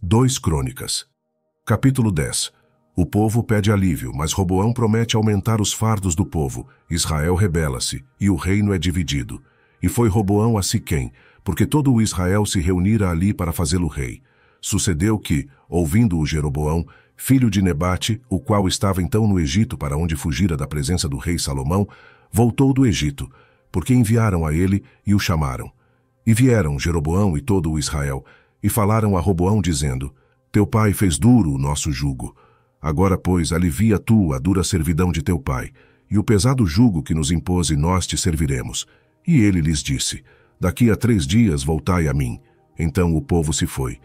2 Crônicas. Capítulo 10. O povo pede alívio, mas Roboão promete aumentar os fardos do povo. Israel rebela-se, e o reino é dividido. E foi Roboão a Siquém, porque todo o Israel se reunira ali para fazê-lo rei. Sucedeu que, ouvindo-o Jeroboão, filho de Nebate, o qual estava então no Egito para onde fugira da presença do rei Salomão, voltou do Egito, porque enviaram a ele e o chamaram. E vieram Jeroboão e todo o Israel, e falaram a Roboão, dizendo: Teu pai fez duro o nosso jugo. Agora, pois, alivia tu a dura servidão de teu pai, e o pesado jugo que nos impôs, e nós te serviremos. E ele lhes disse: Daqui a 3 dias voltai a mim. Então o povo se foi.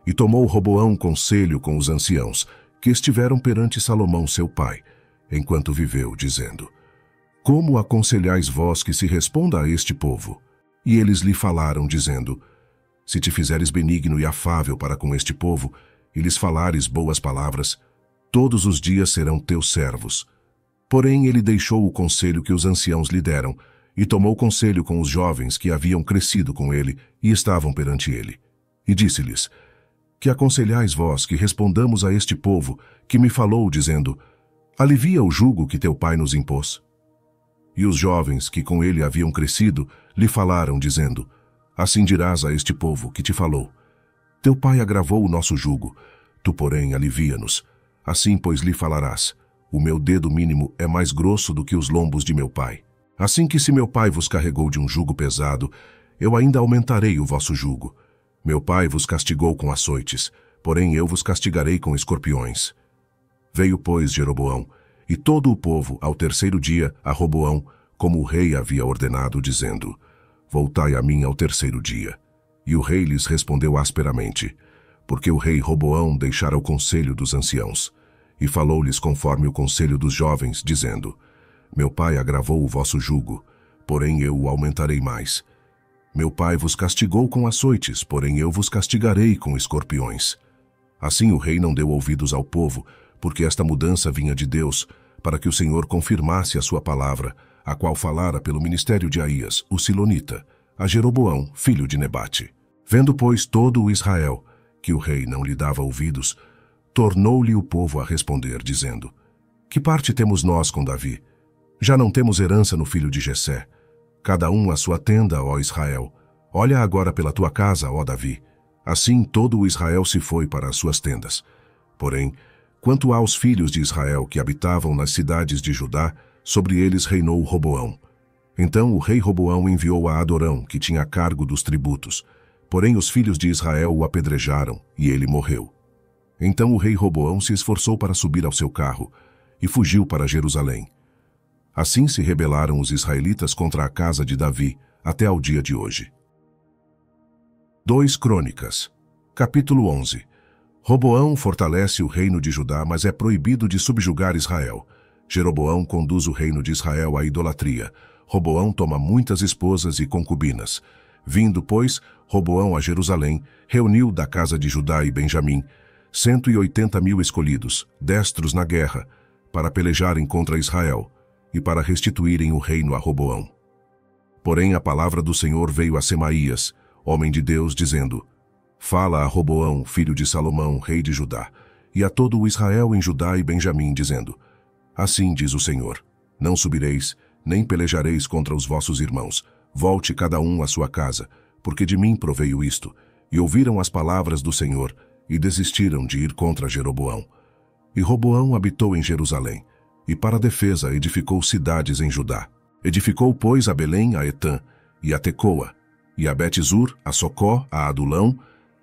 E tomou Roboão conselho com os anciãos, que estiveram perante Salomão seu pai, enquanto viveu, dizendo: Como aconselhais vós que se responda a este povo? E eles lhe falaram, dizendo: Se te fizeres benigno e afável para com este povo, e lhes falares boas palavras, todos os dias serão teus servos. Porém ele deixou o conselho que os anciãos lhe deram, e tomou conselho com os jovens que haviam crescido com ele e estavam perante ele. E disse-lhes: Que aconselhais vós que respondamos a este povo, que me falou, dizendo: Alivia o jugo que teu pai nos impôs? E os jovens que com ele haviam crescido lhe falaram, dizendo: Assim dirás a este povo que te falou: Teu pai agravou o nosso jugo, tu, porém, alivia-nos. Assim, pois, lhe falarás: O meu dedo mínimo é mais grosso do que os lombos de meu pai. Assim que se meu pai vos carregou de um jugo pesado, eu ainda aumentarei o vosso jugo. Meu pai vos castigou com açoites, porém eu vos castigarei com escorpiões. Veio, pois, Jeroboão, e todo o povo, ao 3º dia, a Roboão, como o rei havia ordenado, dizendo: Voltai a mim ao 3º dia. E o rei lhes respondeu asperamente, porque o rei Roboão deixara o conselho dos anciãos. E falou-lhes conforme o conselho dos jovens, dizendo: Meu pai agravou o vosso jugo, porém eu o aumentarei mais. Meu pai vos castigou com açoites, porém eu vos castigarei com escorpiões. Assim o rei não deu ouvidos ao povo, porque esta mudança vinha de Deus, para que o Senhor confirmasse a sua palavra, a qual falara pelo ministério de Aías, o Silonita, a Jeroboão, filho de Nebate. Vendo, pois, todo o Israel, que o rei não lhe dava ouvidos, tornou-lhe o povo a responder, dizendo: Que parte temos nós com Davi? Já não temos herança no filho de Jessé. Cada um a sua tenda, ó Israel. Olha agora pela tua casa, ó Davi. Assim todo o Israel se foi para as suas tendas. Porém, quanto aos filhos de Israel que habitavam nas cidades de Judá, sobre eles reinou Roboão. Então o rei Roboão enviou a Adorão, que tinha cargo dos tributos. Porém os filhos de Israel o apedrejaram, e ele morreu. Então o rei Roboão se esforçou para subir ao seu carro, e fugiu para Jerusalém. Assim se rebelaram os israelitas contra a casa de Davi, até ao dia de hoje. 2 Crônicas. Capítulo 11. Roboão fortalece o reino de Judá, mas é proibido de subjugar Israel. Jeroboão conduz o reino de Israel à idolatria. Roboão toma muitas esposas e concubinas. Vindo, pois, Roboão a Jerusalém, reuniu da casa de Judá e Benjamim 180.000 escolhidos, destros na guerra, para pelejarem contra Israel e para restituírem o reino a Roboão. Porém a palavra do Senhor veio a Semaías, homem de Deus, dizendo: Fala a Roboão, filho de Salomão, rei de Judá, e a todo o Israel em Judá e Benjamim, dizendo: Assim diz o Senhor: Não subireis, nem pelejareis contra os vossos irmãos. Volte cada um à sua casa, porque de mim proveio isto. E ouviram as palavras do Senhor, e desistiram de ir contra Jeroboão. E Roboão habitou em Jerusalém, e para a defesa edificou cidades em Judá. Edificou, pois, a Belém, a Etã, e a Tecoa, e a Bet-zur, a Socó, a Adulão,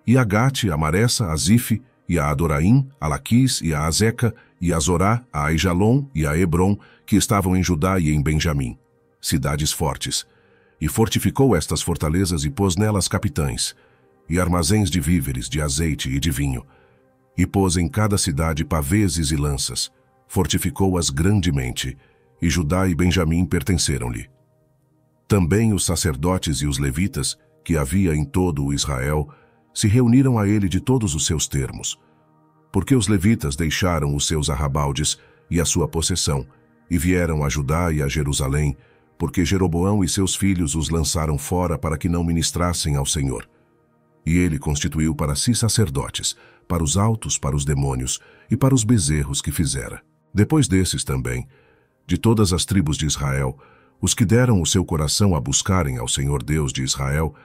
e a Gate, a Maressa, a Zife, e a Adoraim, a Laquis, e a Azeca, e a Zorá, a Aijalon, e a Hebron, que estavam em Judá e em Benjamim, cidades fortes. E fortificou estas fortalezas e pôs nelas capitães, e armazéns de víveres, de azeite e de vinho. E pôs em cada cidade paveses e lanças, fortificou-as grandemente, e Judá e Benjamim pertenceram-lhe. Também os sacerdotes e os levitas, que havia em todo o Israel, se reuniram a ele de todos os seus termos. Porque os levitas deixaram os seus arrabaldes e a sua possessão, e vieram a Judá e a Jerusalém, porque Jeroboão e seus filhos os lançaram fora para que não ministrassem ao Senhor. E ele constituiu para si sacerdotes, para os altos, para os demônios e para os bezerros que fizera. Depois desses também, de todas as tribos de Israel, os que deram o seu coração a buscarem ao Senhor Deus de Israel,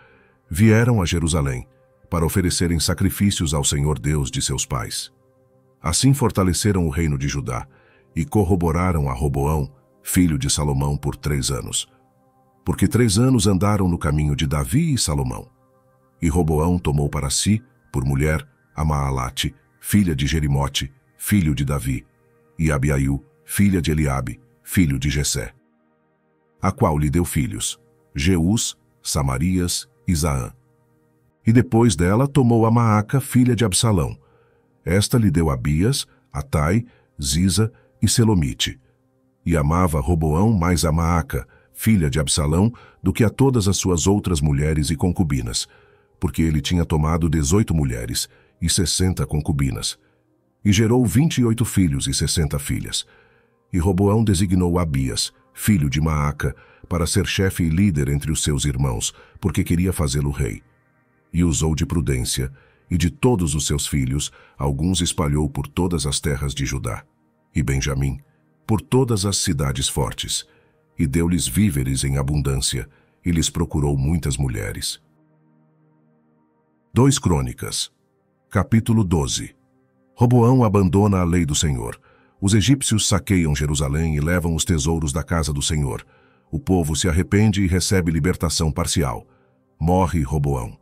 vieram a Jerusalém, para oferecerem sacrifícios ao Senhor Deus de seus pais. Assim fortaleceram o reino de Judá e corroboraram a Roboão, filho de Salomão, por 3 anos. Porque 3 anos andaram no caminho de Davi e Salomão. E Roboão tomou para si, por mulher, a Maalate, filha de Jerimote, filho de Davi, e Abiaiu, filha de Eliabe, filho de Jessé, a qual lhe deu filhos, Jeús, Samarias e Zaã. E depois dela tomou a Maaca, filha de Absalão. Esta lhe deu Abias, Atai, Ziza e Selomite. E amava Roboão mais a Maaca, filha de Absalão, do que a todas as suas outras mulheres e concubinas, porque ele tinha tomado 18 mulheres e 60 concubinas. E gerou 28 filhos e 60 filhas. E Roboão designou Abias, filho de Maaca, para ser chefe e líder entre os seus irmãos, porque queria fazê-lo rei. E usou de prudência, e de todos os seus filhos, alguns espalhou por todas as terras de Judá e Benjamim, por todas as cidades fortes, e deu-lhes víveres em abundância, e lhes procurou muitas mulheres. 2 Crônicas, capítulo 12. Roboão abandona a lei do Senhor. Os egípcios saqueiam Jerusalém e levam os tesouros da casa do Senhor. O povo se arrepende e recebe libertação parcial. Morre Roboão.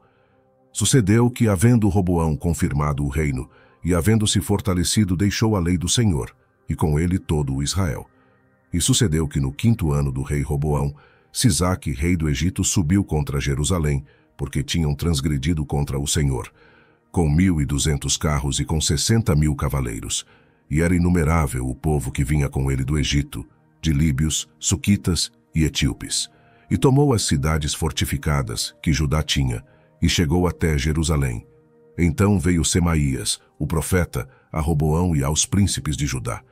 Sucedeu que, havendo Roboão confirmado o reino, e havendo-se fortalecido, deixou a lei do Senhor, e com ele todo o Israel. E sucedeu que no 5º ano do rei Roboão, Sisaque, rei do Egito, subiu contra Jerusalém, porque tinham transgredido contra o Senhor, com 1.200 carros e com 60.000 cavaleiros. E era inumerável o povo que vinha com ele do Egito, de líbios, suquitas e etíopes. E tomou as cidades fortificadas que Judá tinha, e chegou até Jerusalém. Então veio Semaías, o profeta, a Roboão e aos príncipes de Judá,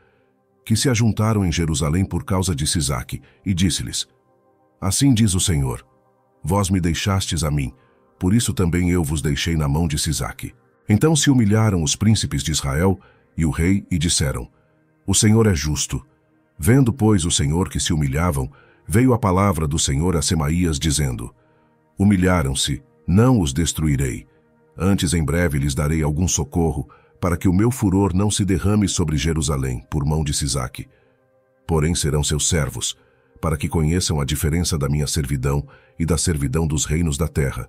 que se ajuntaram em Jerusalém por causa de Sisaque, e disse-lhes: Assim diz o Senhor, vós me deixastes a mim, por isso também eu vos deixei na mão de Sisaque. Então se humilharam os príncipes de Israel e o rei, e disseram: O Senhor é justo. Vendo, pois, o Senhor que se humilhavam, veio a palavra do Senhor a Semaías, dizendo: Humilharam-se, não os destruirei. Antes em breve lhes darei algum socorro, para que o meu furor não se derrame sobre Jerusalém, por mão de Sisaque. Porém serão seus servos, para que conheçam a diferença da minha servidão e da servidão dos reinos da terra.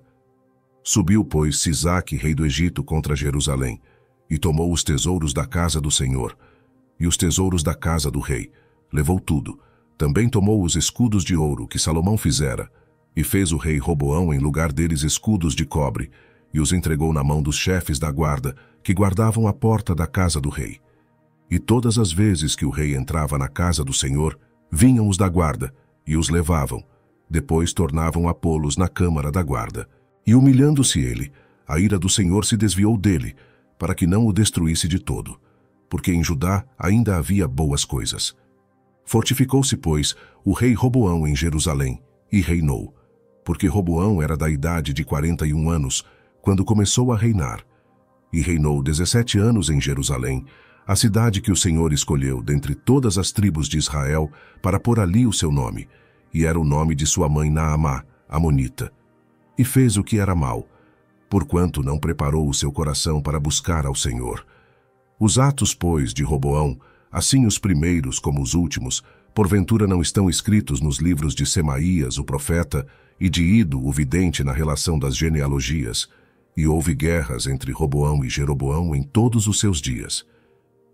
Subiu, pois, Sisaque, rei do Egito, contra Jerusalém, e tomou os tesouros da casa do Senhor, e os tesouros da casa do rei. Levou tudo. Também tomou os escudos de ouro que Salomão fizera, e fez o rei Roboão em lugar deles escudos de cobre, e os entregou na mão dos chefes da guarda, que guardavam a porta da casa do rei. E todas as vezes que o rei entrava na casa do Senhor, vinham os da guarda, e os levavam. Depois tornavam a pô-los na câmara da guarda. E humilhando-se ele, a ira do Senhor se desviou dele, para que não o destruísse de todo, porque em Judá ainda havia boas coisas. Fortificou-se, pois, o rei Roboão em Jerusalém, e reinou, porque Roboão era da idade de 41 anos, quando começou a reinar. E reinou 17 anos em Jerusalém, a cidade que o Senhor escolheu dentre todas as tribos de Israel, para pôr ali o seu nome, e era o nome de sua mãe Naamá, amonita. E fez o que era mal, porquanto não preparou o seu coração para buscar ao Senhor. Os atos, pois, de Roboão, assim os primeiros como os últimos, porventura não estão escritos nos livros de Semaías, o profeta, e de Ido, o vidente, na relação das genealogias. E houve guerras entre Roboão e Jeroboão em todos os seus dias.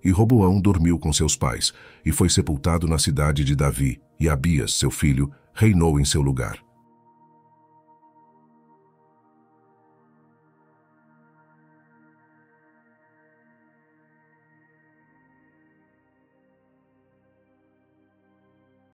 E Roboão dormiu com seus pais, e foi sepultado na cidade de Davi, e Abias, seu filho, reinou em seu lugar.